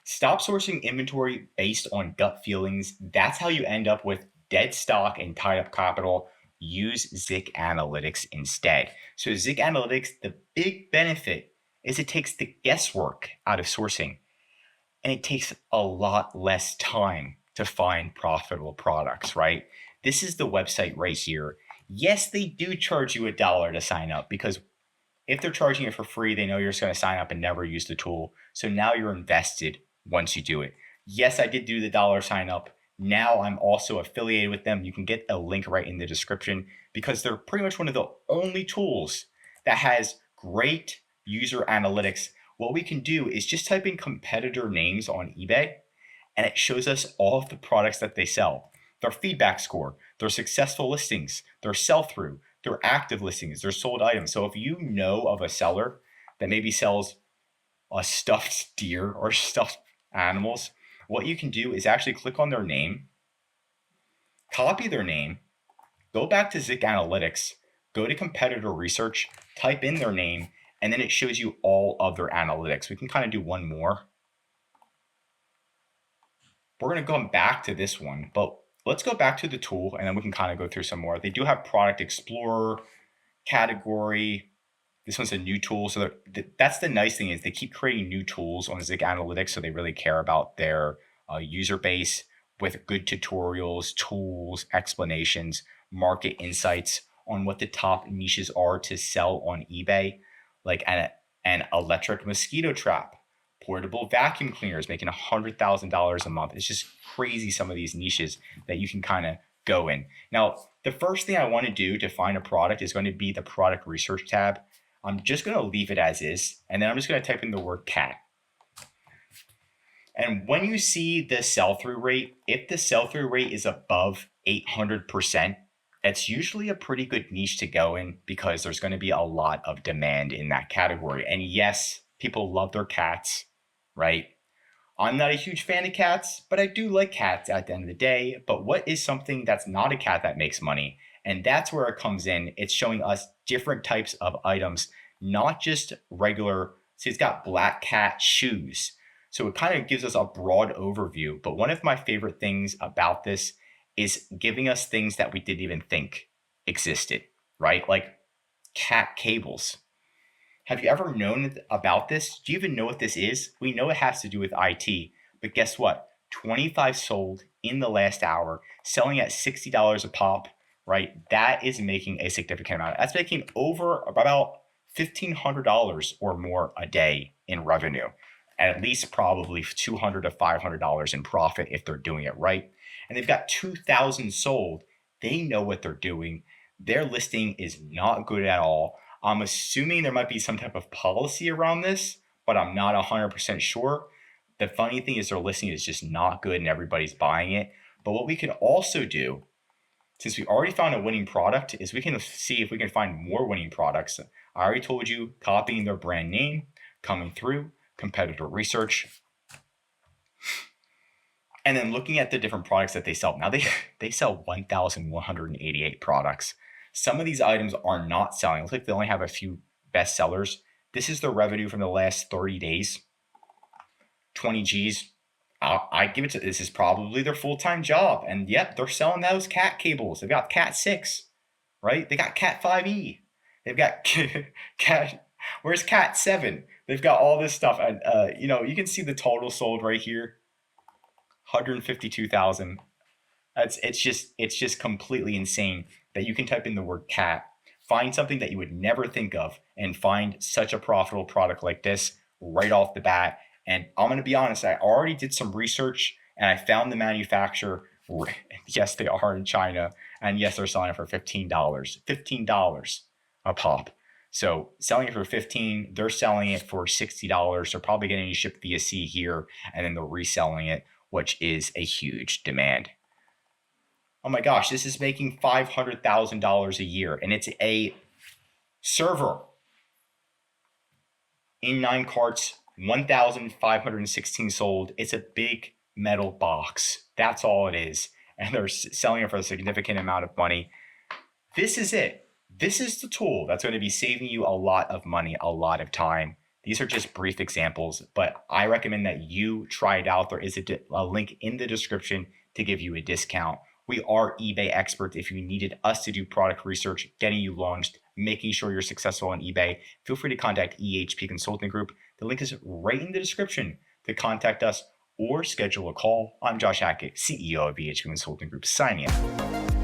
Stop sourcing inventory based on gut feelings. That's how you end up with dead stock and tied up capital. Use Zikanalytics instead. So Zikanalytics, the big benefit is it takes the guesswork out of sourcing, and it takes a lot less time to find profitable products, right? This is the website right here. Yes, they do charge you $1 to sign up, because if they're charging it for free, they know you're just going to sign up and never use the tool. So now you're invested once you do it. Yes, I did do the dollar sign up. Now I'm also affiliated with them. You can get a link right in the description, because they're pretty much one of the only tools that has great user analytics. What we can do is just type in competitor names on eBay, and it shows us all of the products that they sell, their feedback score, their successful listings, their sell-through, their active listings, their sold items. So if you know of a seller that maybe sells a stuffed deer or stuffed animals, what you can do is actually click on their name, copy their name, go back to Zikanalytics, go to competitor research, type in their name, and then it shows you all of their analytics. We can kind of do one more. We're going to go back to this one, but let's go back to the tool and then we can kind of go through some more. They do have Product Explorer, category. This one's a new tool. So that's the nice thing, is they keep creating new tools on Zikanalytics. So they really care about their user base with good tutorials, tools, explanations, market insights on what the top niches are to sell on eBay, like an electric mosquito trap, portable vacuum cleaners making $100,000 a month. It's just crazy, some of these niches that you can kind of go in. Now, the first thing I want to do to find a product is going to be the product research tab. I'm just going to leave it as is, and then I'm just going to type in the word cat. And when you see the sell-through rate, if the sell-through rate is above 800%, it's usually a pretty good niche to go in, because there's going to be a lot of demand in that category. And yes, people love their cats, right? I'm not a huge fan of cats, but I do like cats at the end of the day. But what is something that's not a cat that makes money? And that's where it comes in. It's showing us different types of items, not just regular. See, it's got black cat shoes. So it kind of gives us a broad overview. But one of my favorite things about this is giving us things that we didn't even think existed, right? Like cat cables. Have you ever known about this? Do you even know what this is? We know it has to do with IT, but guess what? 25 sold in the last hour, selling at $60 a pop, right? That is making a significant amount. That's making over about $1,500 or more a day in revenue, at least probably $200 to $500 in profit if they're doing it right. And they've got 2,000 sold. They know what they're doing. Their listing is not good at all. I'm assuming there might be some type of policy around this, but I'm not 100% sure. The funny thing is their listing is just not good and everybody's buying it. But what we can also do, since we already found a winning product, is we can see if we can find more winning products. I already told you, copying their brand name, coming through, competitor research, and then looking at the different products that they sell. Now they sell 1,188 products. Some of these items are not selling. It looks like they only have a few best sellers. This is the revenue from the last 30 days. 20 G's. I give it to, this is probably their full-time job. And yep, they're selling those cat cables. They've got cat 6, right? They got cat 5e. They've got cat, where's cat 7? They've got all this stuff. And you can see the total sold right here. 152,000. It's just completely insane that you can type in the word cat, find something that you would never think of, and find such a profitable product like this right off the bat. And I'm going to be honest, I already did some research and I found the manufacturer. Yes, they are in China, and yes, they're selling it for $15. $15 a pop. So selling it for $15, they're selling it for $60. They're probably getting it shipped via sea here, and then they're reselling it, which is a huge demand. Oh my gosh, this is making $500,000 a year, and it's a server in 9 carts, 1,516 sold. It's a big metal box. That's all it is. And they're selling it for a significant amount of money. This is it. This is the tool that's going to be saving you a lot of money, a lot of time. These are just brief examples, but I recommend that you try it out. There is a link in the description to give you a discount. We are eBay experts. If you needed us to do product research, getting you launched, making sure you're successful on eBay, feel free to contact EHP Consulting Group. The link is right in the description to contact us or schedule a call. I'm Josh Hackett, CEO of EHP Consulting Group, signing out.